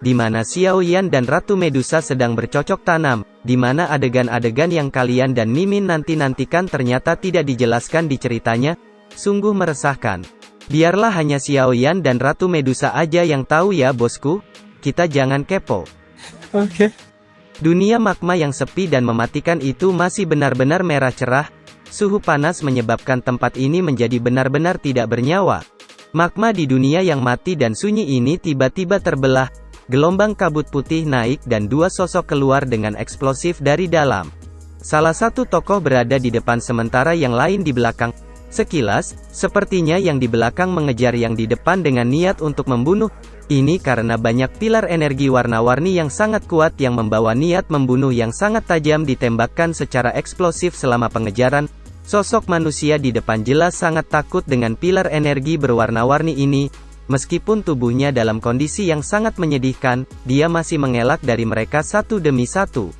di mana Xiao Yan dan Ratu Medusa sedang bercocok tanam, di mana adegan-adegan yang kalian dan Mimin nanti-nantikan ternyata tidak dijelaskan di ceritanya, sungguh meresahkan. Biarlah hanya Xiao Yan dan Ratu Medusa aja yang tahu ya bosku, kita jangan kepo. Oke. Dunia magma yang sepi dan mematikan itu masih benar-benar merah cerah, suhu panas menyebabkan tempat ini menjadi benar-benar tidak bernyawa. Magma di dunia yang mati dan sunyi ini tiba-tiba terbelah, gelombang kabut putih naik dan dua sosok keluar dengan eksplosif dari dalam. Salah satu tokoh berada di depan sementara yang lain di belakang. Sekilas, sepertinya yang di belakang mengejar yang di depan dengan niat untuk membunuh. Ini karena banyak pilar energi warna-warni yang sangat kuat yang membawa niat membunuh yang sangat tajam ditembakkan secara eksplosif selama pengejaran. Sosok manusia di depan jelas sangat takut dengan pilar energi berwarna-warni ini. Meskipun tubuhnya dalam kondisi yang sangat menyedihkan, dia masih mengelak dari mereka satu demi satu.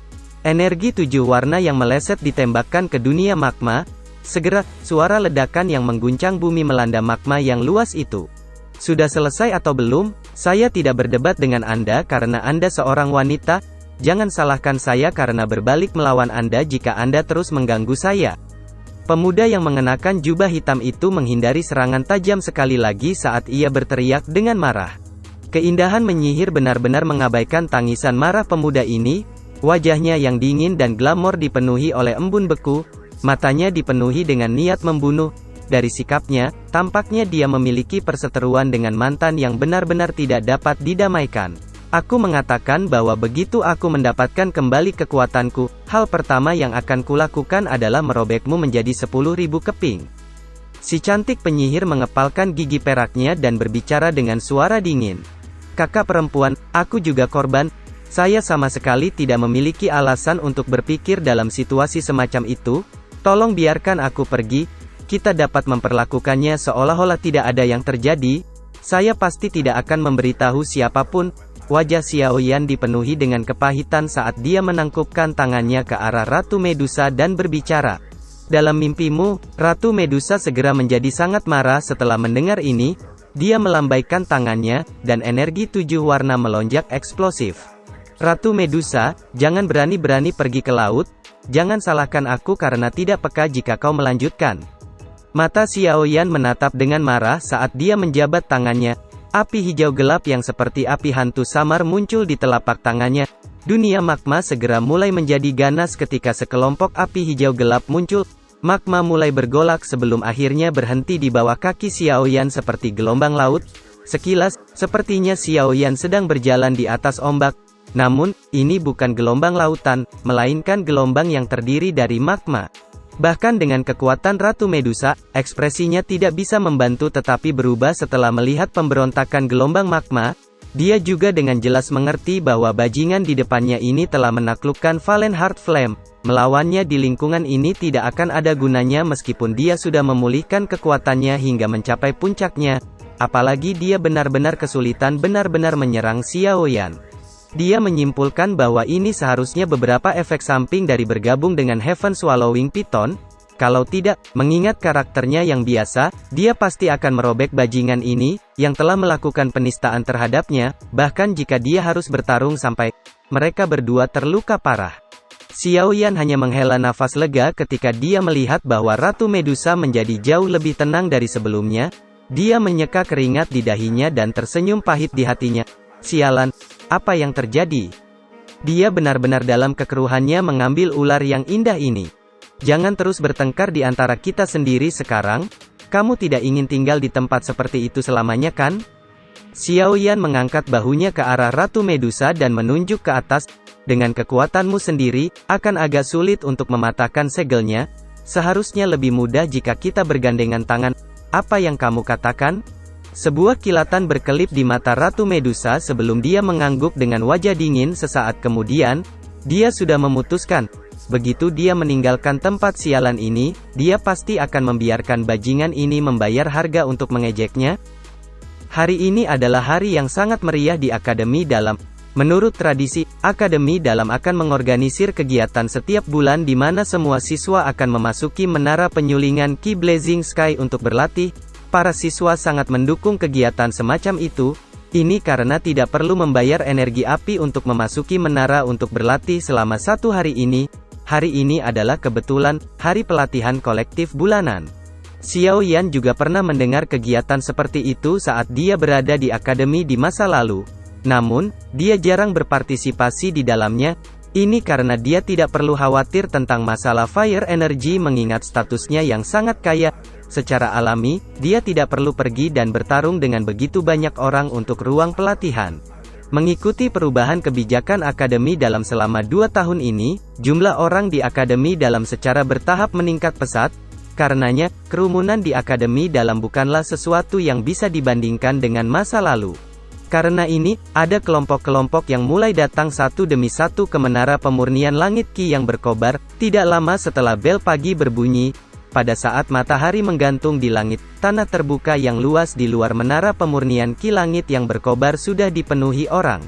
Energi 7 warna yang meleset ditembakkan ke dunia magma. Segera, suara ledakan yang mengguncang bumi melanda magma yang luas itu. Sudah selesai atau belum? Saya tidak berdebat dengan Anda karena Anda seorang wanita. Jangan salahkan saya karena berbalik melawan Anda jika Anda terus mengganggu saya. Pemuda yang mengenakan jubah hitam itu menghindari serangan tajam sekali lagi saat ia berteriak dengan marah. Keindahan menyihir benar-benar mengabaikan tangisan marah pemuda ini. Wajahnya yang dingin dan glamor dipenuhi oleh embun beku, matanya dipenuhi dengan niat membunuh. Dari sikapnya, tampaknya dia memiliki perseteruan dengan mantan yang benar-benar tidak dapat didamaikan. Aku mengatakan bahwa begitu aku mendapatkan kembali kekuatanku, hal pertama yang akan kulakukan adalah merobekmu menjadi 10.000 keping. Si cantik penyihir mengepalkan gigi peraknya dan berbicara dengan suara dingin. Kakak perempuan, aku juga korban. Saya sama sekali tidak memiliki alasan untuk berpikir dalam situasi semacam itu. Tolong biarkan aku pergi. Kita dapat memperlakukannya seolah-olah tidak ada yang terjadi. Saya pasti tidak akan memberitahu siapapun. Wajah Xiao Yan dipenuhi dengan kepahitan saat dia menangkupkan tangannya ke arah Ratu Medusa dan berbicara. Dalam mimpimu, Ratu Medusa segera menjadi sangat marah setelah mendengar ini. Dia melambaikan tangannya, dan energi 7 warna melonjak eksplosif. Ratu Medusa, jangan berani-berani pergi ke laut. Jangan salahkan aku karena tidak peka jika kau melanjutkan. Mata Xiao Yan menatap dengan marah saat dia menjabat tangannya. Api hijau gelap yang seperti api hantu samar muncul di telapak tangannya. Dunia magma segera mulai menjadi ganas ketika sekelompok api hijau gelap muncul. Magma mulai bergolak sebelum akhirnya berhenti di bawah kaki Xiao Yan seperti gelombang laut. Sekilas, sepertinya Xiao Yan sedang berjalan di atas ombak. Namun, ini bukan gelombang lautan, melainkan gelombang yang terdiri dari magma. Bahkan dengan kekuatan Ratu Medusa, ekspresinya tidak bisa membantu tetapi berubah setelah melihat pemberontakan gelombang magma. Dia juga dengan jelas mengerti bahwa bajingan di depannya ini telah menaklukkan Valen Heart Flame. Melawannya di lingkungan ini tidak akan ada gunanya meskipun dia sudah memulihkan kekuatannya hingga mencapai puncaknya. Apalagi dia benar-benar kesulitan benar-benar menyerang Xiao Yan. Dia menyimpulkan bahwa ini seharusnya beberapa efek samping dari bergabung dengan Heaven Swallowing Python. Kalau tidak, mengingat karakternya yang biasa, dia pasti akan merobek bajingan ini, yang telah melakukan penistaan terhadapnya, bahkan jika dia harus bertarung sampai mereka berdua terluka parah. Xiao Yan hanya menghela nafas lega ketika dia melihat bahwa Ratu Medusa menjadi jauh lebih tenang dari sebelumnya. Dia menyeka keringat di dahinya dan tersenyum pahit di hatinya. Sialan, apa yang terjadi? Dia benar-benar dalam kekeruhannya mengambil ular yang indah ini. Jangan terus bertengkar di antara kita sendiri sekarang. Kamu tidak ingin tinggal di tempat seperti itu selamanya kan? Xiao Yan mengangkat bahunya ke arah Ratu Medusa dan menunjuk ke atas. Dengan kekuatanmu sendiri, akan agak sulit untuk mematahkan segelnya. Seharusnya lebih mudah jika kita bergandengan tangan. Apa yang kamu katakan? Sebuah kilatan berkelip di mata Ratu Medusa sebelum dia mengangguk dengan wajah dingin sesaat kemudian. Dia sudah memutuskan. Begitu dia meninggalkan tempat sialan ini, dia pasti akan membiarkan bajingan ini membayar harga untuk mengejeknya. Hari ini adalah hari yang sangat meriah di Akademi Dalam. Menurut tradisi, Akademi Dalam akan mengorganisir kegiatan setiap bulan di mana semua siswa akan memasuki menara penyulingan Ki Blazing Sky untuk berlatih. Para siswa sangat mendukung kegiatan semacam itu. Ini karena tidak perlu membayar energi api untuk memasuki menara untuk berlatih selama 1 hari ini. Hari ini adalah kebetulan hari pelatihan kolektif bulanan. Xiao Yan juga pernah mendengar kegiatan seperti itu saat dia berada di akademi di masa lalu. Namun, dia jarang berpartisipasi di dalamnya. Ini karena dia tidak perlu khawatir tentang masalah fire energy mengingat statusnya yang sangat kaya. Secara alami, dia tidak perlu pergi dan bertarung dengan begitu banyak orang untuk ruang pelatihan. Mengikuti perubahan kebijakan akademi dalam selama 2 tahun ini, jumlah orang di akademi dalam secara bertahap meningkat pesat. Karenanya, kerumunan di akademi dalam bukanlah sesuatu yang bisa dibandingkan dengan masa lalu. Karena ini, ada kelompok-kelompok yang mulai datang satu demi satu ke menara pemurnian langit Qi yang berkobar. Tidak lama setelah bel pagi berbunyi, pada saat matahari menggantung di langit, tanah terbuka yang luas di luar menara pemurnian Qi langit yang berkobar sudah dipenuhi orang.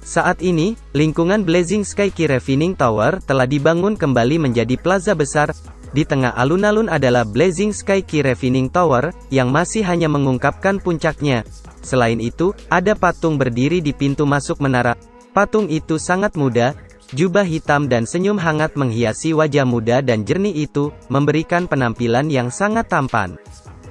Saat ini, lingkungan Blazing Sky Qi Refining Tower telah dibangun kembali menjadi plaza besar. Di tengah alun-alun adalah Blazing Sky Qi Refining Tower, yang masih hanya mengungkapkan puncaknya. Selain itu, ada patung berdiri di pintu masuk menara. Patung itu sangat muda. Jubah hitam dan senyum hangat menghiasi wajah muda dan jernih itu, memberikan penampilan yang sangat tampan.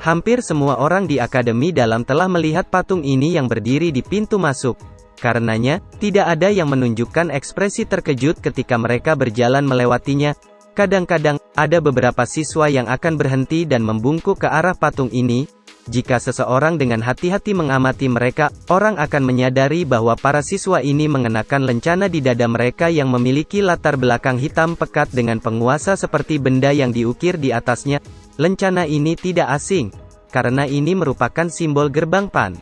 Hampir semua orang di akademi dalam telah melihat patung ini yang berdiri di pintu masuk. Karenanya, tidak ada yang menunjukkan ekspresi terkejut ketika mereka berjalan melewatinya. Kadang-kadang, ada beberapa siswa yang akan berhenti dan membungkuk ke arah patung ini. Jika seseorang dengan hati-hati mengamati mereka, orang akan menyadari bahwa para siswa ini mengenakan lencana di dada mereka yang memiliki latar belakang hitam pekat dengan penguasa seperti benda yang diukir di atasnya. Lencana ini tidak asing, karena ini merupakan simbol gerbang Pan.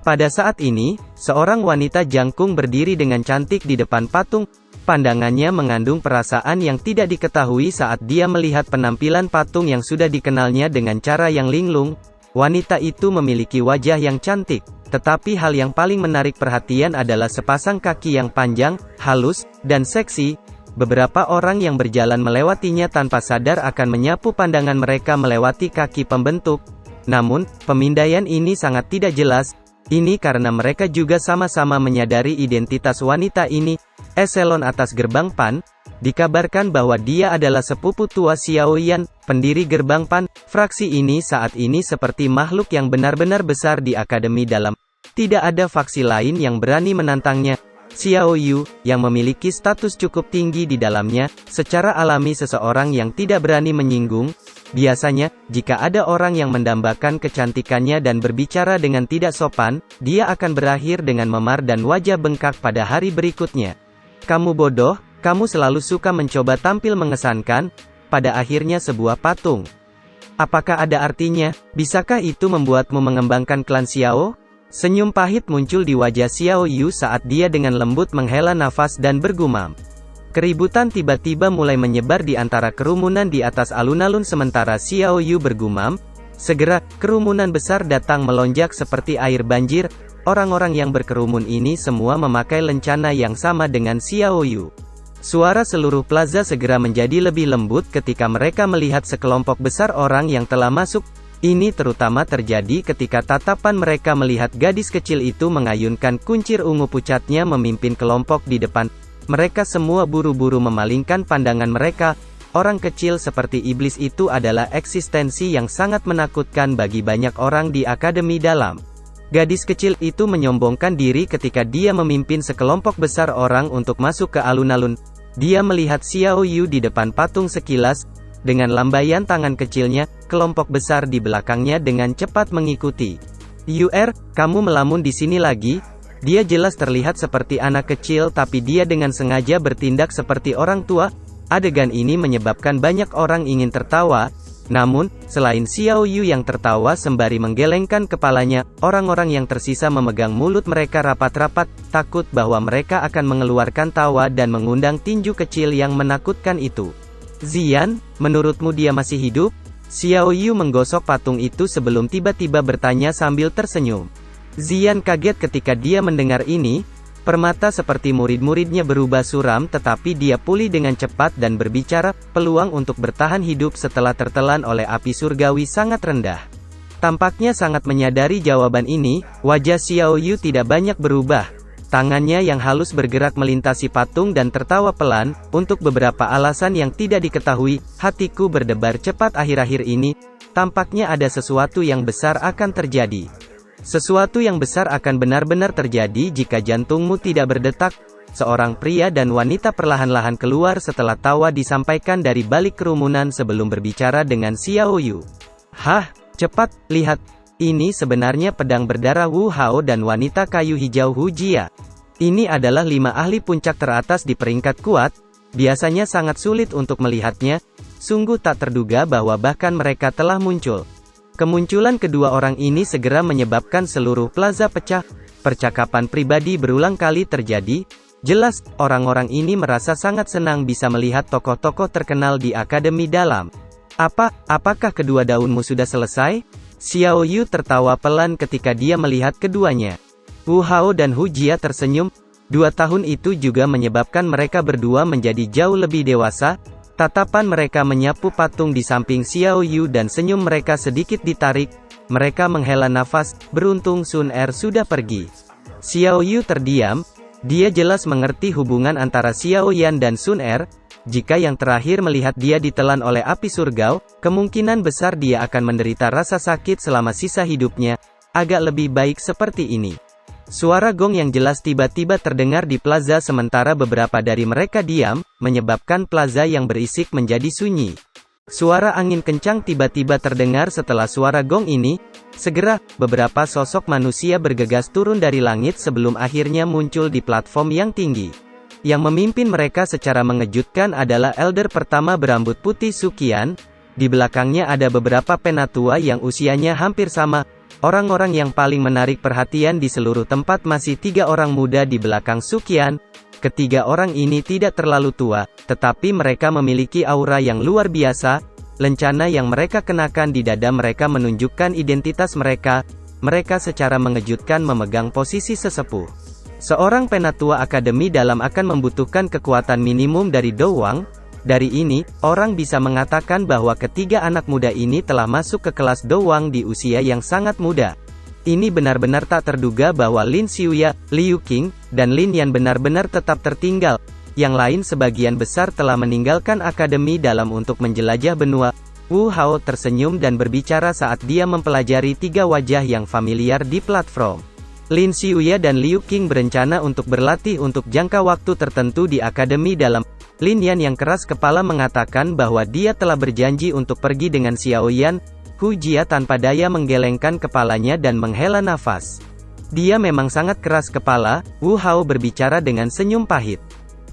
Pada saat ini, seorang wanita jangkung berdiri dengan cantik di depan patung. Pandangannya mengandung perasaan yang tidak diketahui saat dia melihat penampilan patung yang sudah dikenalnya dengan cara yang linglung. Wanita itu memiliki wajah yang cantik, tetapi hal yang paling menarik perhatian adalah sepasang kaki yang panjang, halus, dan seksi. Beberapa orang yang berjalan melewatinya tanpa sadar akan menyapu pandangan mereka melewati kaki pembentuk. Namun, pemindaian ini sangat tidak jelas. Ini karena mereka juga sama-sama menyadari identitas wanita ini. Eselon atas gerbang Pan, dikabarkan bahwa dia adalah sepupu tua Xiao Yan, pendiri gerbang Pan. Fraksi ini saat ini seperti makhluk yang benar-benar besar di akademi dalam. Tidak ada faksi lain yang berani menantangnya. Xiao Yu, yang memiliki status cukup tinggi di dalamnya, secara alami seseorang yang tidak berani menyinggung. Biasanya, jika ada orang yang mendambakan kecantikannya dan berbicara dengan tidak sopan, dia akan berakhir dengan memar dan wajah bengkak pada hari berikutnya. Kamu bodoh, kamu selalu suka mencoba tampil mengesankan. Pada akhirnya sebuah patung. Apakah ada artinya? Bisakah itu membuatmu mengembangkan klan Xiao? Senyum pahit muncul di wajah Xiao Yu saat dia dengan lembut menghela nafas dan bergumam. Keributan tiba-tiba mulai menyebar di antara kerumunan di atas alun-alun sementara Xiao Yu bergumam. Segera, kerumunan besar datang melonjak seperti air banjir. Orang-orang yang berkerumun ini semua memakai lencana yang sama dengan Xiao Yu. Suara seluruh plaza segera menjadi lebih lembut ketika mereka melihat sekelompok besar orang yang telah masuk. Ini terutama terjadi ketika tatapan mereka melihat gadis kecil itu mengayunkan kuncir ungu pucatnya memimpin kelompok di depan. Mereka semua buru-buru memalingkan pandangan mereka. Orang kecil seperti iblis itu adalah eksistensi yang sangat menakutkan bagi banyak orang di akademi dalam. Gadis kecil itu menyombongkan diri ketika dia memimpin sekelompok besar orang untuk masuk ke alun-alun. Dia melihat Xiao Yu di depan patung sekilas. Dengan lambaian tangan kecilnya, kelompok besar di belakangnya dengan cepat mengikuti. "Yuer, kamu melamun di sini lagi?" Dia jelas terlihat seperti anak kecil tapi dia dengan sengaja bertindak seperti orang tua. Adegan ini menyebabkan banyak orang ingin tertawa. Namun, selain Xiao Yu yang tertawa sembari menggelengkan kepalanya, orang-orang yang tersisa memegang mulut mereka rapat-rapat, takut bahwa mereka akan mengeluarkan tawa dan mengundang tinju kecil yang menakutkan itu. "Ziyan, menurutmu dia masih hidup?" Xiao Yu menggosok patung itu sebelum tiba-tiba bertanya sambil tersenyum. Ziyan kaget ketika dia mendengar ini. Permata seperti murid-muridnya berubah suram tetapi dia pulih dengan cepat dan berbicara, peluang untuk bertahan hidup setelah tertelan oleh api surgawi sangat rendah. Tampaknya sangat menyadari jawaban ini, wajah Xiao Yu tidak banyak berubah. Tangannya yang halus bergerak melintasi patung dan tertawa pelan. Untuk beberapa alasan yang tidak diketahui, hatiku berdebar cepat akhir-akhir ini. Tampaknya ada sesuatu yang besar akan terjadi. Sesuatu yang besar akan benar-benar terjadi jika jantungmu tidak berdetak. Seorang pria dan wanita perlahan-lahan keluar setelah tawa disampaikan dari balik kerumunan sebelum berbicara dengan Xiao Yu. Hah, cepat, lihat. Ini sebenarnya pedang berdarah Wu Hao dan wanita kayu hijau Hu Jia. Ini adalah 5 ahli puncak teratas di peringkat kuat. Biasanya sangat sulit untuk melihatnya. Sungguh tak terduga bahwa bahkan mereka telah muncul. Kemunculan kedua orang ini segera menyebabkan seluruh plaza pecah. Percakapan pribadi berulang kali terjadi. Jelas, orang-orang ini merasa sangat senang bisa melihat tokoh-tokoh terkenal di Akademi Dalam. Apakah kedua daunmu sudah selesai? Xiao Yu tertawa pelan ketika dia melihat keduanya. Wu Hao dan Hu Jia tersenyum. 2 tahun itu juga menyebabkan mereka berdua menjadi jauh lebih dewasa. Tatapan mereka menyapu patung di samping Xiao Yu dan senyum mereka sedikit ditarik. Mereka menghela nafas, beruntung Sun Er sudah pergi. Xiao Yu terdiam. Dia jelas mengerti hubungan antara Xiao Yan dan Sun Er. Jika yang terakhir melihat dia ditelan oleh api surgau, kemungkinan besar dia akan menderita rasa sakit selama sisa hidupnya. Agak lebih baik seperti ini. Suara gong yang jelas tiba-tiba terdengar di plaza sementara beberapa dari mereka diam, menyebabkan plaza yang berisik menjadi sunyi. Suara angin kencang tiba-tiba terdengar setelah suara gong ini. Segera, beberapa sosok manusia bergegas turun dari langit sebelum akhirnya muncul di platform yang tinggi. Yang memimpin mereka secara mengejutkan adalah elder pertama berambut putih Suqian. Di belakangnya ada beberapa penatua yang usianya hampir sama. Orang-orang yang paling menarik perhatian di seluruh tempat masih 3 orang muda di belakang Suqian. Ketiga orang ini tidak terlalu tua, tetapi mereka memiliki aura yang luar biasa. Lencana yang mereka kenakan di dada mereka menunjukkan identitas mereka. Mereka secara mengejutkan memegang posisi sesepuh. Seorang penatua Akademi Dalam akan membutuhkan kekuatan minimum dari Dowang. Dari ini, orang bisa mengatakan bahwa ketiga anak muda ini telah masuk ke kelas Dowang di usia yang sangat muda. Ini benar-benar tak terduga bahwa Lin Xiuya, Liu Qing, dan Lin Yan benar-benar tetap tertinggal. Yang lain sebagian besar telah meninggalkan Akademi Dalam untuk menjelajah benua. Wu Hao tersenyum dan berbicara saat dia mempelajari 3 wajah yang familiar di platform. Lin Xiuya dan Liu Qing berencana untuk berlatih untuk jangka waktu tertentu di Akademi Dalam. Lin Yan yang keras kepala mengatakan bahwa dia telah berjanji untuk pergi dengan Xiao Yan. Hu Jia tanpa daya menggelengkan kepalanya dan menghela nafas. Dia memang sangat keras kepala. Wu Hao berbicara dengan senyum pahit.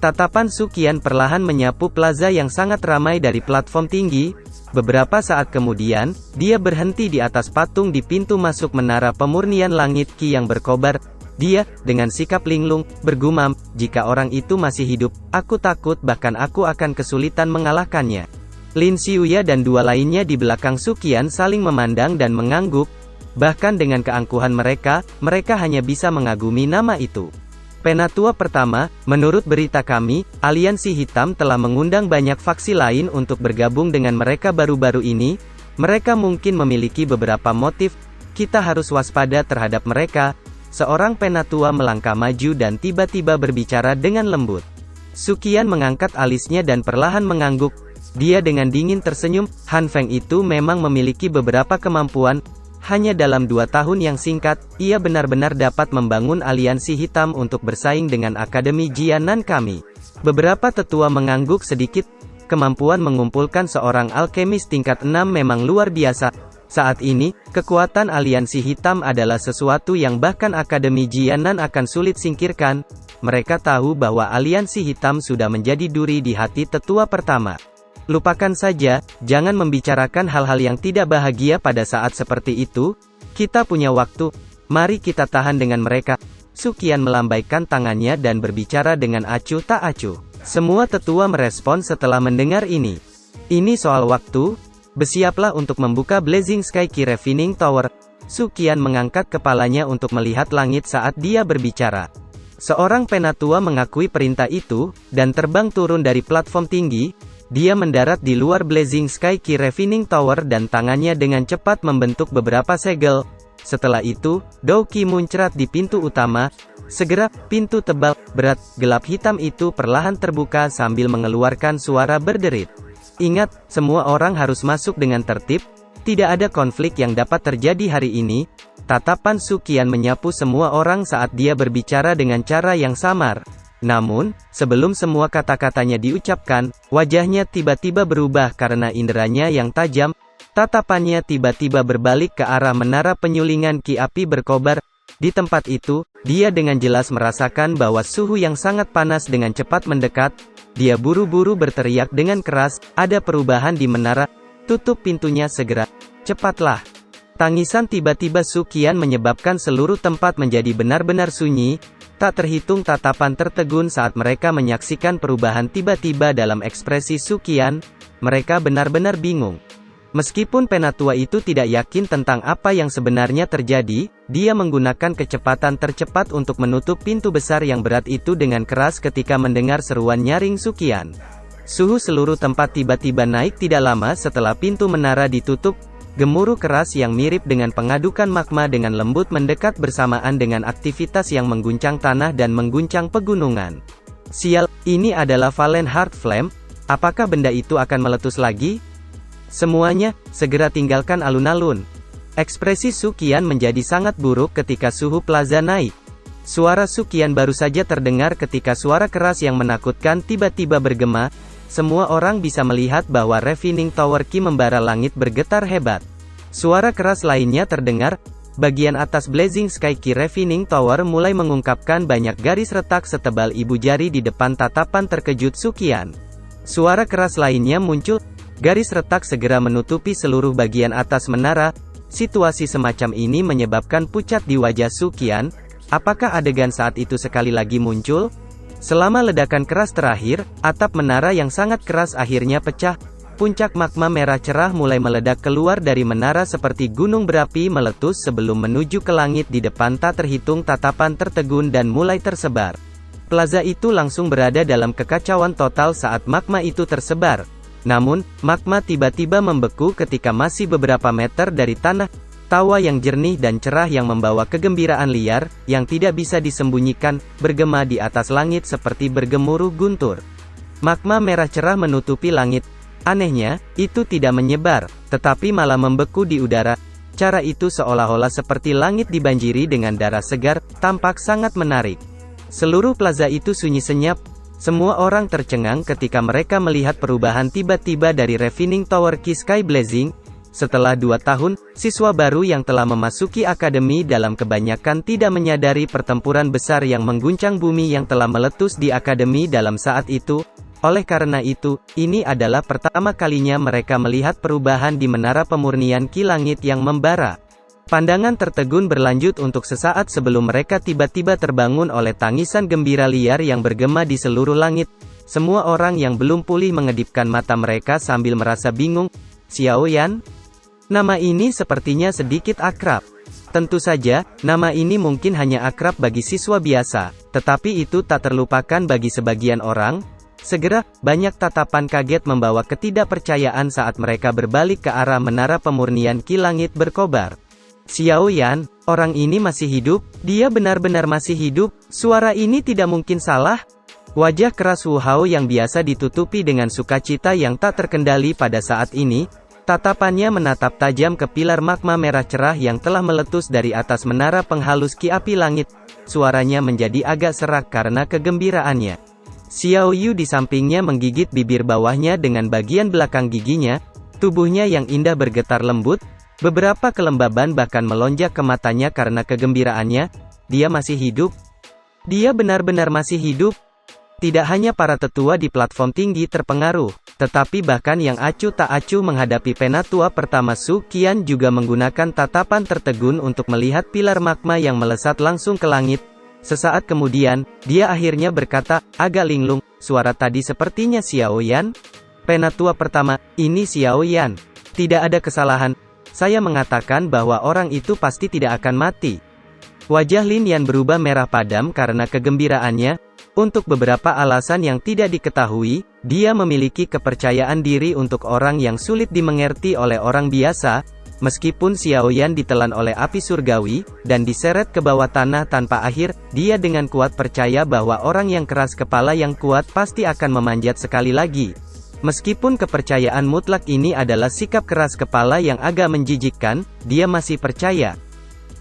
Tatapan Suqian perlahan menyapu plaza yang sangat ramai dari platform tinggi. Beberapa saat kemudian, dia berhenti di atas patung di pintu masuk menara pemurnian langit Qi yang berkobar. Dia, dengan sikap linglung, bergumam, jika orang itu masih hidup, aku takut bahkan aku akan kesulitan mengalahkannya. Lin Xiuya dan 2 lainnya di belakang Suqian saling memandang dan mengangguk. Bahkan dengan keangkuhan mereka, mereka hanya bisa mengagumi nama itu. Penatua pertama, menurut berita kami, Aliansi Hitam telah mengundang banyak faksi lain untuk bergabung dengan mereka baru-baru ini. Mereka mungkin memiliki beberapa motif. Kita harus waspada terhadap mereka. Seorang penatua melangkah maju dan tiba-tiba berbicara dengan lembut. Suqian mengangkat alisnya dan perlahan mengangguk. Dia dengan dingin tersenyum. Han Feng itu memang memiliki beberapa kemampuan. Hanya dalam 2 tahun yang singkat, ia benar-benar dapat membangun aliansi hitam untuk bersaing dengan Akademi Jianan kami. Beberapa tetua mengangguk sedikit. Kemampuan mengumpulkan seorang alkemis tingkat 6 memang luar biasa. Saat ini, kekuatan aliansi hitam adalah sesuatu yang bahkan Akademi Jianan akan sulit singkirkan. Mereka tahu bahwa aliansi hitam sudah menjadi duri di hati tetua pertama. Lupakan saja, jangan membicarakan hal-hal yang tidak bahagia pada saat seperti itu. Kita punya waktu, mari kita tahan dengan mereka. Suqian melambaikan tangannya dan berbicara dengan acuh tak acuh. Semua tetua merespon setelah mendengar ini. Ini soal waktu, bersiaplah untuk membuka Blazing Sky Key Refining Tower. Suqian mengangkat kepalanya untuk melihat langit saat dia berbicara. Seorang penatua mengakui perintah itu, dan terbang turun dari platform tinggi. dia mendarat di luar Blazing Sky Key Refining Tower dan tangannya dengan cepat membentuk beberapa segel. Setelah itu, Dou Qi muncrat di pintu utama. Segera, pintu tebal, berat, gelap hitam itu perlahan terbuka sambil mengeluarkan suara berderit. Ingat, semua orang harus masuk dengan tertib. Tidak ada konflik yang dapat terjadi hari ini. Tatapan Su Qian menyapu semua orang saat dia berbicara dengan cara yang samar. Namun, sebelum semua kata-katanya diucapkan, wajahnya tiba-tiba berubah karena inderanya yang tajam. Tatapannya tiba-tiba berbalik ke arah menara penyulingan ki api berkobar. Di tempat itu, dia dengan jelas merasakan bahwa suhu yang sangat panas dengan cepat mendekat. Dia buru-buru berteriak dengan keras, "Ada perubahan di menara. Tutup pintunya segera. Cepatlah." Tangisan tiba-tiba Su Qian menyebabkan seluruh tempat menjadi benar-benar sunyi. Tak terhitung tatapan tertegun saat mereka menyaksikan perubahan tiba-tiba dalam ekspresi Su Qian. Mereka benar-benar bingung. Meskipun Penatua itu tidak yakin tentang apa yang sebenarnya terjadi, dia menggunakan kecepatan tercepat untuk menutup pintu besar yang berat itu dengan keras ketika mendengar seruan nyaring Su Qian. Suhu seluruh tempat tiba-tiba naik tidak lama setelah pintu menara ditutup. Gemuruh keras yang mirip dengan pengadukan magma dengan lembut mendekat bersamaan dengan aktivitas yang mengguncang tanah dan mengguncang pegunungan. Sial, ini adalah Valen Heart Flame. Apakah benda itu akan meletus lagi? Semuanya, segera tinggalkan alun-alun. Ekspresi Su Qian menjadi sangat buruk ketika suhu plaza naik. Suara Su Qian baru saja terdengar ketika suara keras yang menakutkan tiba-tiba bergema. Semua orang bisa melihat bahwa Refining Tower Qi membara langit bergetar hebat. Suara keras lainnya terdengar. Bagian atas Blazing Sky Qi Refining Tower mulai mengungkapkan banyak garis retak setebal ibu jari di depan tatapan terkejut Su Qian. Suara keras lainnya muncul. Garis retak segera menutupi seluruh bagian atas menara. Situasi semacam ini menyebabkan pucat di wajah Su Qian. Apakah adegan saat itu sekali lagi muncul? Selama ledakan keras terakhir, atap menara yang sangat keras akhirnya pecah. Puncak magma merah cerah mulai meledak keluar dari menara seperti gunung berapi meletus sebelum menuju ke langit di depan tak terhitung tatapan tertegun dan mulai tersebar. Plaza itu langsung berada dalam kekacauan total saat magma itu tersebar. Namun, magma tiba-tiba membeku ketika masih beberapa meter dari tanah. Tawa yang jernih dan cerah yang membawa kegembiraan liar, yang tidak bisa disembunyikan, bergema di atas langit seperti bergemuruh guntur. Magma merah cerah menutupi langit. Anehnya, itu tidak menyebar, tetapi malah membeku di udara. Cara itu seolah-olah seperti langit dibanjiri dengan darah segar, tampak sangat menarik. Seluruh plaza itu sunyi senyap. Semua orang tercengang ketika mereka melihat perubahan tiba-tiba dari Refining Tower Qi Sky Blazing. Setelah 2 tahun, siswa baru yang telah memasuki akademi dalam kebanyakan tidak menyadari pertempuran besar yang mengguncang bumi yang telah meletus di akademi dalam saat itu. Oleh karena itu, ini adalah pertama kalinya mereka melihat perubahan di menara pemurnian Qi Langit yang membara. Pandangan tertegun berlanjut untuk sesaat sebelum mereka tiba-tiba terbangun oleh tangisan gembira liar yang bergema di seluruh langit. Semua orang yang belum pulih mengedipkan mata mereka sambil merasa bingung. Xiao Yan? Nama ini sepertinya sedikit akrab. Tentu saja, nama ini mungkin hanya akrab bagi siswa biasa, tetapi itu tak terlupakan bagi sebagian orang. Segera, banyak tatapan kaget membawa ketidakpercayaan saat mereka berbalik ke arah menara pemurnian Qi Langit berkobar. Xiao Yan, orang ini masih hidup? Dia benar-benar masih hidup? Suara ini tidak mungkin salah. Wajah keras Wu Hao yang biasa ditutupi dengan sukacita yang tak terkendali pada saat ini. Tatapannya menatap tajam ke pilar magma merah cerah yang telah meletus dari atas menara penghalus Qi api langit. Suaranya menjadi agak serak karena kegembiraannya. Xiao Yu di sampingnya menggigit bibir bawahnya dengan bagian belakang giginya. Tubuhnya yang indah bergetar lembut. Beberapa kelembaban bahkan melonjak ke matanya karena kegembiraannya. Dia masih hidup? Dia benar-benar masih hidup? Tidak hanya para tetua di platform tinggi terpengaruh, tetapi bahkan yang acuh tak acuh menghadapi penatua pertama Su Qian juga menggunakan tatapan tertegun untuk melihat pilar magma yang melesat langsung ke langit. Sesaat kemudian, dia akhirnya berkata, agak linglung, suara tadi sepertinya Xiao Yan? Penatua pertama, ini Xiao Yan. Tidak ada kesalahan. Saya mengatakan bahwa orang itu pasti tidak akan mati. Wajah Lin Yan berubah merah padam karena kegembiraannya. Untuk beberapa alasan yang tidak diketahui, dia memiliki kepercayaan diri untuk orang yang sulit dimengerti oleh orang biasa. Meskipun Xiaoyan ditelan oleh api surgawi, dan diseret ke bawah tanah tanpa akhir, dia dengan kuat percaya bahwa orang yang keras kepala yang kuat pasti akan memanjat sekali lagi. Meskipun kepercayaan mutlak ini adalah sikap keras kepala yang agak menjijikkan, dia masih percaya.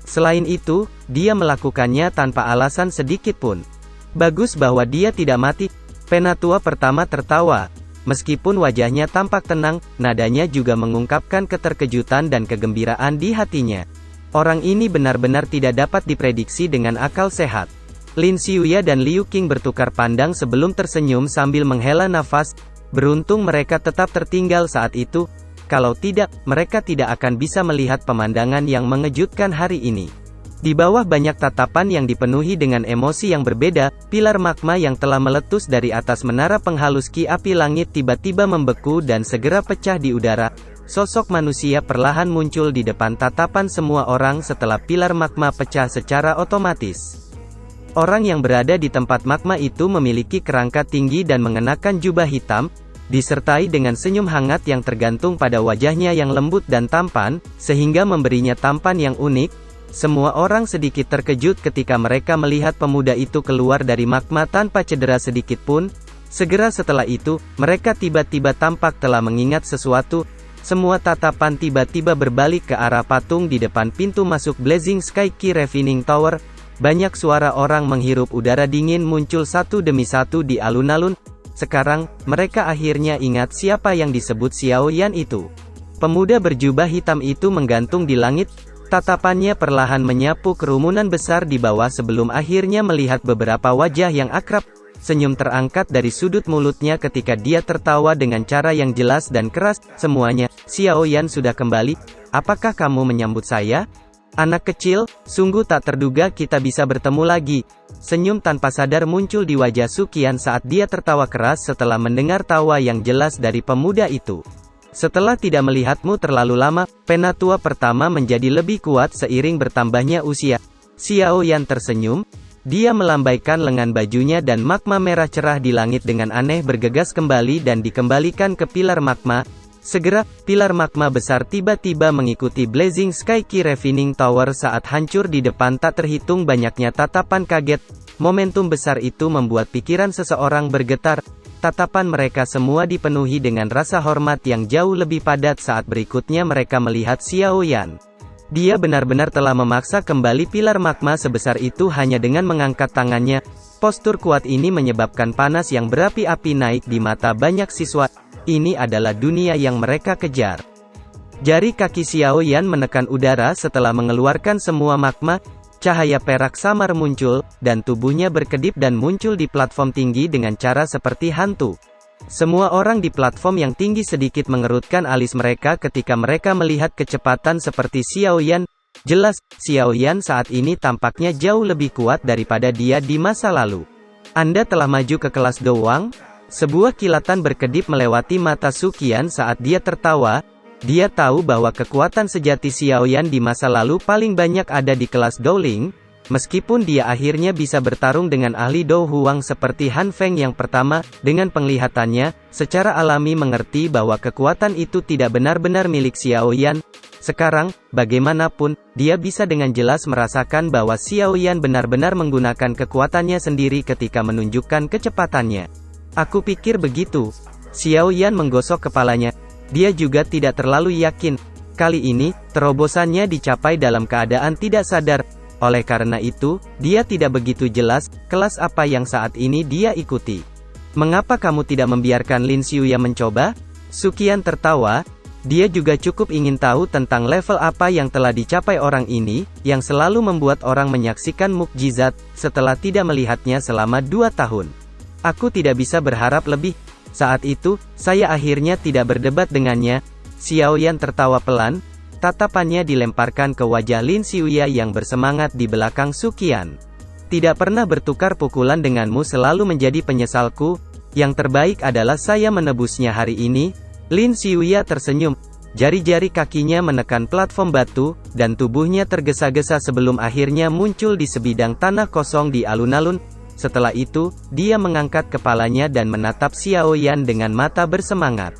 Selain itu, dia melakukannya tanpa alasan sedikit pun. Bagus bahwa dia tidak mati. Penatua pertama tertawa. Meskipun wajahnya tampak tenang, nadanya juga mengungkapkan keterkejutan dan kegembiraan di hatinya. Orang ini benar-benar tidak dapat diprediksi dengan akal sehat. Lin Xiuya dan Liu Qing bertukar pandang sebelum tersenyum sambil menghela nafas. Beruntung mereka tetap tertinggal saat itu. Kalau tidak, mereka tidak akan bisa melihat pemandangan yang mengejutkan hari ini. Di bawah banyak tatapan yang dipenuhi dengan emosi yang berbeda, pilar magma yang telah meletus dari atas menara penghalus ki api langit tiba-tiba membeku dan segera pecah di udara. Sosok manusia perlahan muncul di depan tatapan semua orang setelah pilar magma pecah secara otomatis. Orang yang berada di tempat magma itu memiliki kerangka tinggi dan mengenakan jubah hitam, disertai dengan senyum hangat yang tergantung pada wajahnya yang lembut dan tampan, sehingga memberinya tampan yang unik. Semua orang sedikit terkejut ketika mereka melihat pemuda itu keluar dari magma tanpa cedera sedikit pun. Segera setelah itu, mereka tiba-tiba tampak telah mengingat sesuatu. Semua tatapan tiba-tiba berbalik ke arah patung di depan pintu masuk Blazing Sky Key Refining Tower. Banyak suara orang menghirup udara dingin muncul satu demi satu di alun-alun. Sekarang, mereka akhirnya ingat siapa yang disebut Xiaoyan itu. Pemuda berjubah hitam itu menggantung di langit. Tatapannya perlahan menyapu kerumunan besar di bawah sebelum akhirnya melihat beberapa wajah yang akrab. Senyum terangkat dari sudut mulutnya ketika dia tertawa dengan cara yang jelas dan keras. Semuanya, Xiaoyan sudah kembali. Apakah kamu menyambut saya? Anak kecil, sungguh tak terduga kita bisa bertemu lagi. Senyum tanpa sadar muncul di wajah Suqian saat dia tertawa keras setelah mendengar tawa yang jelas dari pemuda itu. Setelah tidak melihatmu terlalu lama, penatua pertama menjadi lebih kuat seiring bertambahnya usia. Xiaoyan tersenyum. Dia melambaikan lengan bajunya dan magma merah cerah di langit dengan aneh bergegas kembali dan dikembalikan ke pilar magma. Segera, pilar magma besar tiba-tiba mengikuti Blazing Sky Key Refining Tower saat hancur di depan tak terhitung banyaknya tatapan kaget. Momentum besar itu membuat pikiran seseorang bergetar. Tatapan mereka semua dipenuhi dengan rasa hormat yang jauh lebih padat saat berikutnya mereka melihat Xiaoyan. Dia benar-benar telah memaksa kembali pilar magma sebesar itu hanya dengan mengangkat tangannya. Postur kuat ini menyebabkan panas yang berapi-api naik di mata banyak siswa. Ini adalah dunia yang mereka kejar. Jari kaki Xiaoyan menekan udara setelah mengeluarkan semua magma. Cahaya perak samar muncul, dan tubuhnya berkedip dan muncul di platform tinggi dengan cara seperti hantu. Semua orang di platform yang tinggi sedikit mengerutkan alis mereka ketika mereka melihat kecepatan seperti Xiaoyan. Jelas, Xiaoyan saat ini tampaknya jauh lebih kuat daripada dia di masa lalu. Anda telah maju ke kelas doang? Sebuah kilatan berkedip melewati mata Suqian saat dia tertawa. Dia tahu bahwa kekuatan sejati Xiaoyan di masa lalu paling banyak ada di kelas Dowling. Meskipun dia akhirnya bisa bertarung dengan ahli Dou Huang seperti Han Feng yang pertama, dengan penglihatannya, secara alami mengerti bahwa kekuatan itu tidak benar-benar milik Xiaoyan. Sekarang, bagaimanapun, dia bisa dengan jelas merasakan bahwa Xiaoyan benar-benar menggunakan kekuatannya sendiri ketika menunjukkan kecepatannya. Aku pikir begitu. Xiaoyan menggosok kepalanya. Dia juga tidak terlalu yakin. Kali ini, terobosannya dicapai dalam keadaan tidak sadar. Oleh karena itu, dia tidak begitu jelas, kelas apa yang saat ini dia ikuti. Mengapa kamu tidak membiarkan Lin Xiuya mencoba? Suqian tertawa. Dia juga cukup ingin tahu tentang level apa yang telah dicapai orang ini, yang selalu membuat orang menyaksikan mukjizat, setelah tidak melihatnya selama 2 tahun. Aku tidak bisa berharap lebih. Saat itu, saya akhirnya tidak berdebat dengannya. Xiaoyan tertawa pelan. Tatapannya dilemparkan ke wajah Lin Xiuya yang bersemangat di belakang Suqian. Tidak pernah bertukar pukulan denganmu selalu menjadi penyesalku. Yang terbaik adalah saya menebusnya hari ini. Lin Xiuya tersenyum. Jari-jari kakinya menekan platform batu, dan tubuhnya tergesa-gesa sebelum akhirnya muncul di sebidang tanah kosong di alun-alun. Setelah itu, dia mengangkat kepalanya dan menatap Xiao Yan dengan mata bersemangat.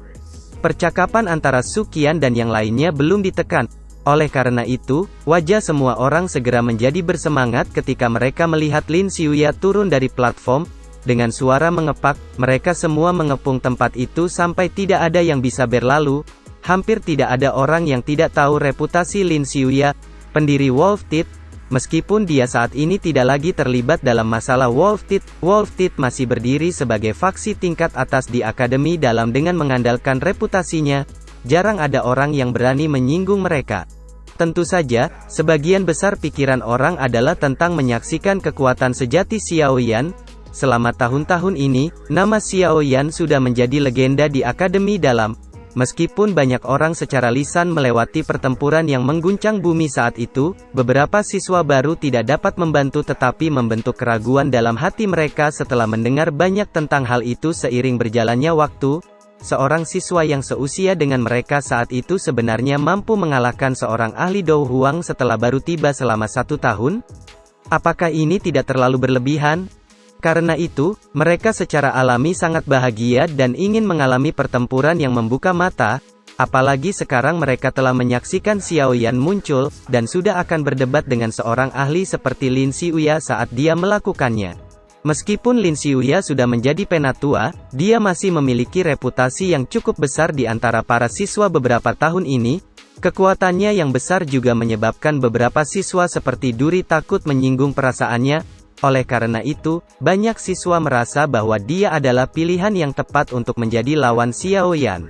Percakapan antara Su Qian dan yang lainnya belum ditekan. Oleh karena itu, wajah semua orang segera menjadi bersemangat ketika mereka melihat Lin Xiuya turun dari platform. Dengan suara mengepak, mereka semua mengepung tempat itu sampai tidak ada yang bisa berlalu. Hampir tidak ada orang yang tidak tahu reputasi Lin Xiuya, pendiri Wolf Teeth. Meskipun dia saat ini tidak lagi terlibat dalam masalah Wolf Teeth masih berdiri sebagai faksi tingkat atas di Akademi Dalam dengan mengandalkan reputasinya. Jarang ada orang yang berani menyinggung mereka. Tentu saja, sebagian besar pikiran orang adalah tentang menyaksikan kekuatan sejati Xiao Yan. Selama tahun-tahun ini, nama Xiao Yan sudah menjadi legenda di Akademi Dalam. Meskipun banyak orang secara lisan melewati pertempuran yang mengguncang bumi saat itu, beberapa siswa baru tidak dapat membantu tetapi membentuk keraguan dalam hati mereka setelah mendengar banyak tentang hal itu seiring berjalannya waktu. Seorang siswa yang seusia dengan mereka saat itu sebenarnya mampu mengalahkan seorang ahli Dou Huang setelah baru tiba selama 1 tahun? Apakah ini tidak terlalu berlebihan? Karena itu, mereka secara alami sangat bahagia dan ingin mengalami pertempuran yang membuka mata, apalagi sekarang mereka telah menyaksikan Xiao Yan muncul, dan sudah akan berdebat dengan seorang ahli seperti Lin Xiuya saat dia melakukannya. Meskipun Lin Xiuya sudah menjadi penatua, dia masih memiliki reputasi yang cukup besar di antara para siswa beberapa tahun ini. Kekuatannya yang besar juga menyebabkan beberapa siswa seperti Duri takut menyinggung perasaannya. Oleh karena itu, banyak siswa merasa bahwa dia adalah pilihan yang tepat untuk menjadi lawan Xiao Yan.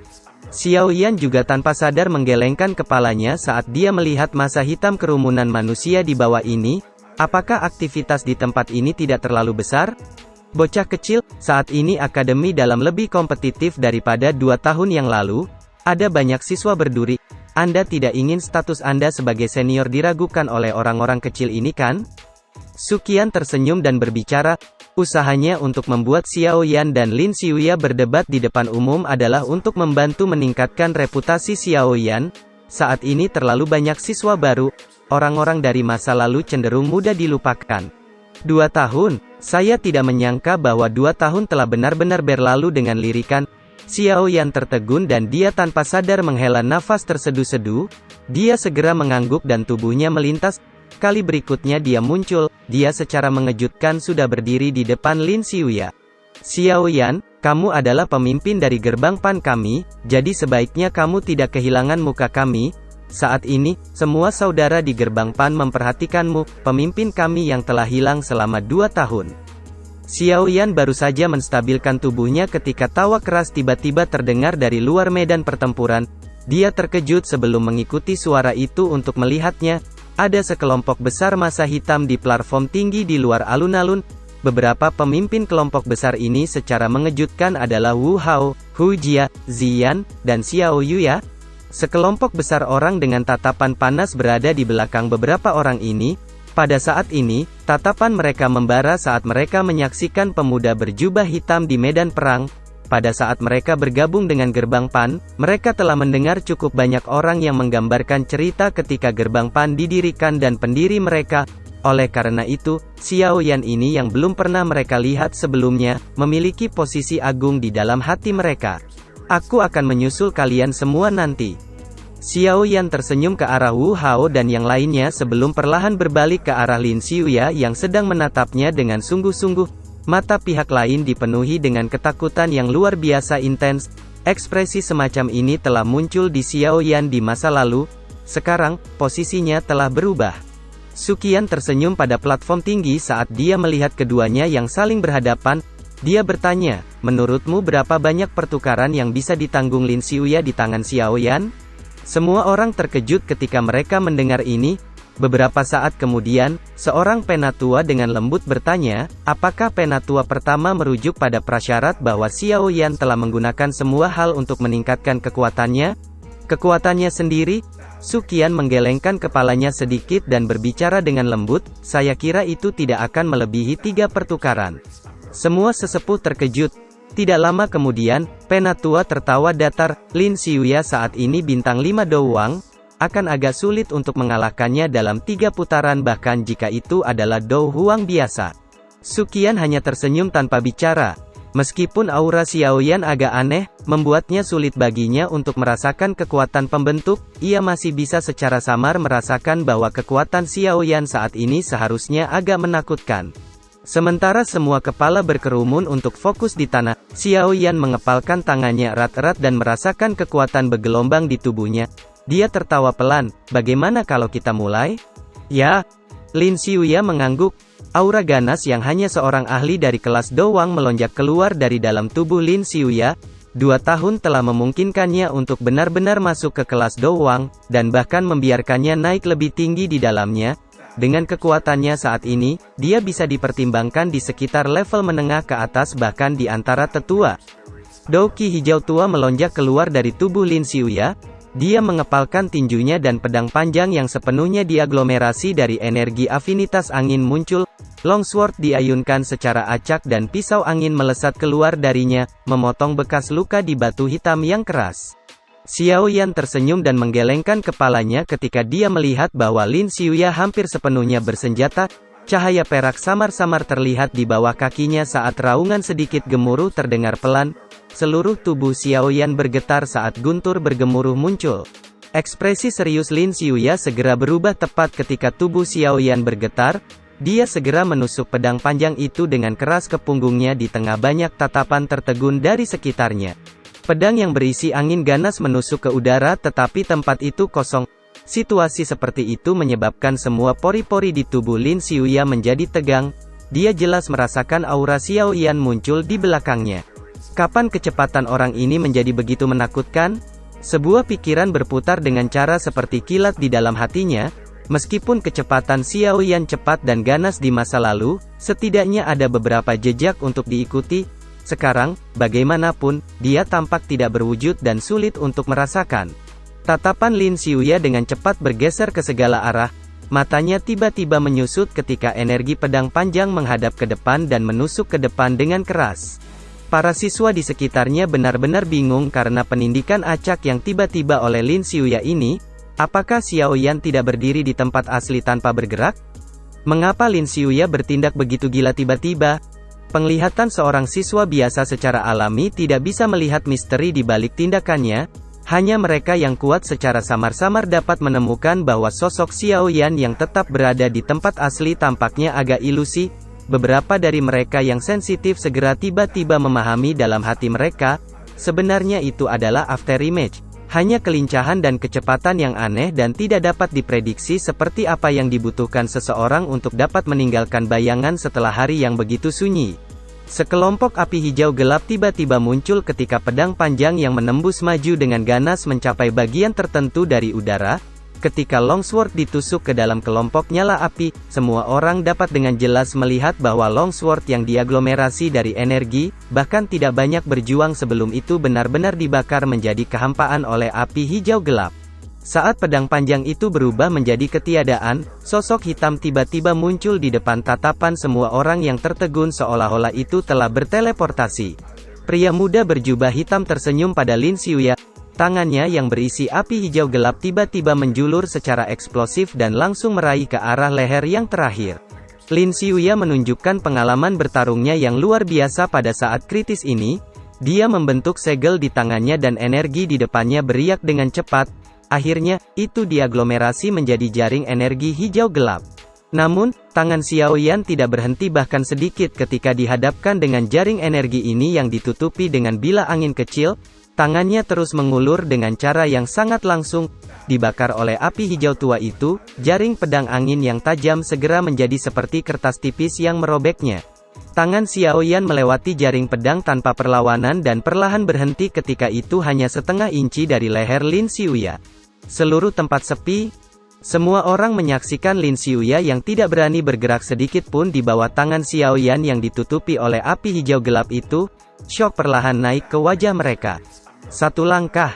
Xiao Yan juga tanpa sadar menggelengkan kepalanya saat dia melihat masa hitam kerumunan manusia di bawah ini. Apakah aktivitas di tempat ini tidak terlalu besar? Bocah kecil, saat ini Akademi Dalam lebih kompetitif daripada 2 tahun yang lalu. Ada banyak siswa berduri. Anda tidak ingin status Anda sebagai senior diragukan oleh orang-orang kecil ini kan? Su Qian tersenyum dan berbicara, usahanya untuk membuat Xiao Yan dan Lin Xiuya berdebat di depan umum adalah untuk membantu meningkatkan reputasi Xiao Yan. Saat ini terlalu banyak siswa baru, orang-orang dari masa lalu cenderung mudah dilupakan. 2 tahun, saya tidak menyangka bahwa 2 tahun telah benar-benar berlalu dengan lirikan. Xiao Yan tertegun dan dia tanpa sadar menghela nafas terseduh-seduh. Dia segera mengangguk dan tubuhnya melintas. Kali berikutnya dia muncul, dia secara mengejutkan sudah berdiri di depan Lin Xiuya. Xiao Yan, kamu adalah pemimpin dari gerbang PAN kami, jadi sebaiknya kamu tidak kehilangan muka kami. Saat ini, semua saudara di gerbang PAN memperhatikanmu, pemimpin kami yang telah hilang selama 2 tahun. Xiao Yan baru saja menstabilkan tubuhnya ketika tawa keras tiba-tiba terdengar dari luar medan pertempuran. Dia terkejut sebelum mengikuti suara itu untuk melihatnya. Ada sekelompok besar massa hitam di platform tinggi di luar alun-alun. Beberapa pemimpin kelompok besar ini secara mengejutkan adalah Wu Hao, Hu Jia, Ziyan, dan Xiao Yuya. Sekelompok besar orang dengan tatapan panas berada di belakang beberapa orang ini. Pada saat ini, tatapan mereka membara saat mereka menyaksikan pemuda berjubah hitam di medan perang. Pada saat mereka bergabung dengan gerbang PAN, mereka telah mendengar cukup banyak orang yang menggambarkan cerita ketika gerbang PAN didirikan dan pendiri mereka. Oleh karena itu, Xiao Yan ini yang belum pernah mereka lihat sebelumnya, memiliki posisi agung di dalam hati mereka. Aku akan menyusul kalian semua nanti. Xiao Yan tersenyum ke arah Wu Hao dan yang lainnya sebelum perlahan berbalik ke arah Lin Xiuya yang sedang menatapnya dengan sungguh-sungguh. Mata pihak lain dipenuhi dengan ketakutan yang luar biasa intens. Ekspresi semacam ini telah muncul di Xiao Yan di masa lalu. Sekarang, posisinya telah berubah. Su Qian tersenyum pada platform tinggi saat dia melihat keduanya yang saling berhadapan. Dia bertanya, menurutmu berapa banyak pertukaran yang bisa ditanggung Lin Xiuya di tangan Xiao Yan? Semua orang terkejut ketika mereka mendengar ini. Beberapa saat kemudian, seorang penatua dengan lembut bertanya, apakah penatua pertama merujuk pada prasyarat bahwa Xiao Yan telah menggunakan semua hal untuk meningkatkan kekuatannya? Kekuatannya sendiri? Su Qian menggelengkan kepalanya sedikit dan berbicara dengan lembut, saya kira itu tidak akan melebihi 3 pertukaran. Semua sesepuh terkejut. Tidak lama kemudian, penatua tertawa datar, Lin Xiuya saat ini bintang 5 Dou Huang. Akan agak sulit untuk mengalahkannya dalam 3 putaran bahkan jika itu adalah Dou Huang biasa. Su Qian hanya tersenyum tanpa bicara. Meskipun aura Xiaoyan agak aneh, membuatnya sulit baginya untuk merasakan kekuatan pembentuk, ia masih bisa secara samar merasakan bahwa kekuatan Xiaoyan saat ini seharusnya agak menakutkan. Sementara semua kepala berkerumun untuk fokus di tanah, Xiaoyan mengepalkan tangannya erat-erat dan merasakan kekuatan bergelombang di tubuhnya. Dia tertawa pelan, "Bagaimana kalau kita mulai?" "Ya." Lin Xiuya mengangguk. Aura ganas yang hanya seorang ahli dari kelas Dowang melonjak keluar dari dalam tubuh Lin Xiuya. 2 tahun telah memungkinkannya untuk benar-benar masuk ke kelas Dowang, dan bahkan membiarkannya naik lebih tinggi di dalamnya. Dengan kekuatannya saat ini, dia bisa dipertimbangkan di sekitar level menengah ke atas bahkan di antara tetua. Douqi hijau tua melonjak keluar dari tubuh Lin Xiuya. Dia mengepalkan tinjunya dan pedang panjang yang sepenuhnya diaglomerasi dari energi afinitas angin muncul. Longsword diayunkan secara acak dan pisau angin melesat keluar darinya, memotong bekas luka di batu hitam yang keras. Xiaoyan tersenyum dan menggelengkan kepalanya ketika dia melihat bahwa Lin Xiuya hampir sepenuhnya bersenjata. Cahaya perak samar-samar terlihat di bawah kakinya saat raungan sedikit gemuruh terdengar pelan. Seluruh tubuh Xiaoyan bergetar saat guntur bergemuruh muncul. Ekspresi serius Lin Xiuya segera berubah tepat ketika tubuh Xiaoyan bergetar. Dia segera menusuk pedang panjang itu dengan keras ke punggungnya di tengah banyak tatapan tertegun dari sekitarnya. Pedang yang berisi angin ganas menusuk ke udara tetapi tempat itu kosong. Situasi seperti itu menyebabkan semua pori-pori di tubuh Lin Xiuya menjadi tegang. Dia jelas merasakan aura Xiaoyan muncul di belakangnya. Kapan kecepatan orang ini menjadi begitu menakutkan? Sebuah pikiran berputar dengan cara seperti kilat di dalam hatinya. Meskipun kecepatan Xiaoyan cepat dan ganas di masa lalu, setidaknya ada beberapa jejak untuk diikuti. Sekarang, bagaimanapun, dia tampak tidak berwujud dan sulit untuk merasakan. Tatapan Lin Xiuya dengan cepat bergeser ke segala arah. Matanya tiba-tiba menyusut ketika energi pedang panjang menghadap ke depan dan menusuk ke depan dengan keras. Para siswa di sekitarnya benar-benar bingung karena penindikan acak yang tiba-tiba oleh Lin Xiuya ini. Apakah Xiaoyan tidak berdiri di tempat asli tanpa bergerak? Mengapa Lin Xiuya bertindak begitu gila tiba-tiba? Penglihatan seorang siswa biasa secara alami tidak bisa melihat misteri di balik tindakannya. Hanya mereka yang kuat secara samar-samar dapat menemukan bahwa sosok Xiaoyan yang tetap berada di tempat asli tampaknya agak ilusi. Beberapa dari mereka yang sensitif segera tiba-tiba memahami dalam hati mereka, sebenarnya itu adalah afterimage. Hanya kelincahan dan kecepatan yang aneh dan tidak dapat diprediksi seperti apa yang dibutuhkan seseorang untuk dapat meninggalkan bayangan setelah hari yang begitu sunyi. Sekelompok api hijau gelap tiba-tiba muncul ketika pedang panjang yang menembus maju dengan ganas mencapai bagian tertentu dari udara. Ketika Longsword ditusuk ke dalam kelompok nyala api, semua orang dapat dengan jelas melihat bahwa Longsword yang diaglomerasi dari energi, bahkan tidak banyak berjuang sebelum itu benar-benar dibakar menjadi kehampaan oleh api hijau gelap. Saat pedang panjang itu berubah menjadi ketiadaan, sosok hitam tiba-tiba muncul di depan tatapan semua orang yang tertegun seolah-olah itu telah berteleportasi. Pria muda berjubah hitam tersenyum pada Lin Xiuya. Tangannya yang berisi api hijau gelap tiba-tiba menjulur secara eksplosif dan langsung meraih ke arah leher yang terakhir. Lin Xiuya menunjukkan pengalaman bertarungnya yang luar biasa pada saat kritis ini. Dia membentuk segel di tangannya dan energi di depannya beriak dengan cepat. Akhirnya, itu diaglomerasi menjadi jaring energi hijau gelap. Namun, tangan Xiaoyan tidak berhenti bahkan sedikit ketika dihadapkan dengan jaring energi ini yang ditutupi dengan bila angin kecil. Tangannya terus mengulur dengan cara yang sangat langsung. Dibakar oleh api hijau tua itu, jaring pedang angin yang tajam segera menjadi seperti kertas tipis yang merobeknya. Tangan Xiaoyan melewati jaring pedang tanpa perlawanan dan perlahan berhenti ketika itu hanya setengah inci dari leher Lin Xiuya. Seluruh tempat sepi. Semua orang menyaksikan Lin Xiuya yang tidak berani bergerak sedikit pun di bawah tangan Xiaoyan yang ditutupi oleh api hijau gelap itu. Syok perlahan naik ke wajah mereka. Satu langkah.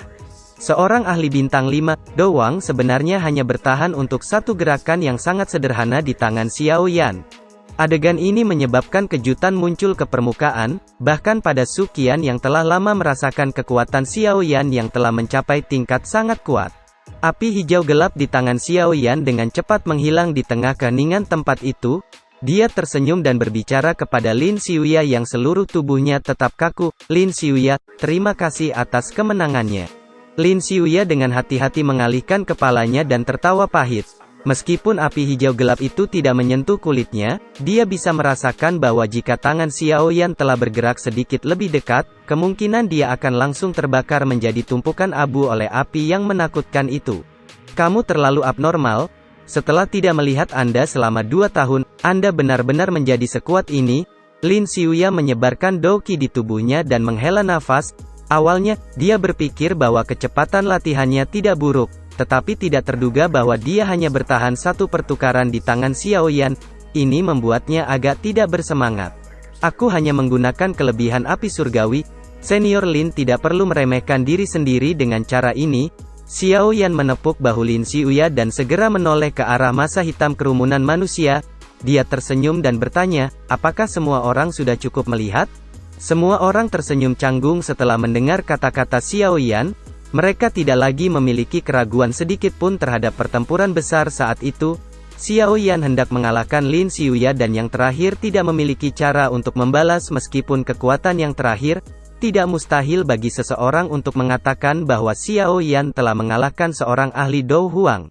Seorang ahli bintang 5, Dowang sebenarnya hanya bertahan untuk satu gerakan yang sangat sederhana di tangan Xiaoyan. Adegan ini menyebabkan kejutan muncul ke permukaan, bahkan pada Su Qian yang telah lama merasakan kekuatan Xiaoyan yang telah mencapai tingkat sangat kuat. Api hijau gelap di tangan Xiaoyan dengan cepat menghilang di tengah keheningan tempat itu. Dia tersenyum dan berbicara kepada Lin Xiuya yang seluruh tubuhnya tetap kaku. Lin Xiuya, terima kasih atas kemenangannya. Lin Xiuya dengan hati-hati mengalihkan kepalanya dan tertawa pahit. Meskipun api hijau gelap itu tidak menyentuh kulitnya, dia bisa merasakan bahwa jika tangan Xiao Yan telah bergerak sedikit lebih dekat, kemungkinan dia akan langsung terbakar menjadi tumpukan abu oleh api yang menakutkan itu. Kamu terlalu abnormal. Setelah tidak melihat Anda selama 2 tahun, Anda benar-benar menjadi sekuat ini. Lin Xiuya menyebarkan Douqi di tubuhnya dan menghela nafas. Awalnya, dia berpikir bahwa kecepatan latihannya tidak buruk, tetapi tidak terduga bahwa dia hanya bertahan 1 pertukaran di tangan Xiao Yan. Ini membuatnya agak tidak bersemangat. Aku hanya menggunakan kelebihan api surgawi. Senior Lin tidak perlu meremehkan diri sendiri dengan cara ini. Xiao Yan menepuk bahu Lin Xiuya dan segera menoleh ke arah masa hitam kerumunan manusia. Dia tersenyum dan bertanya, apakah semua orang sudah cukup melihat? Semua orang tersenyum canggung setelah mendengar kata-kata Xiao Yan. Mereka tidak lagi memiliki keraguan sedikit pun terhadap pertempuran besar saat itu. Xiao Yan hendak mengalahkan Lin Xiuya dan yang terakhir tidak memiliki cara untuk membalas meskipun kekuatan yang terakhir. Tidak mustahil bagi seseorang untuk mengatakan bahwa Xiao Yan telah mengalahkan seorang ahli Dou Huang.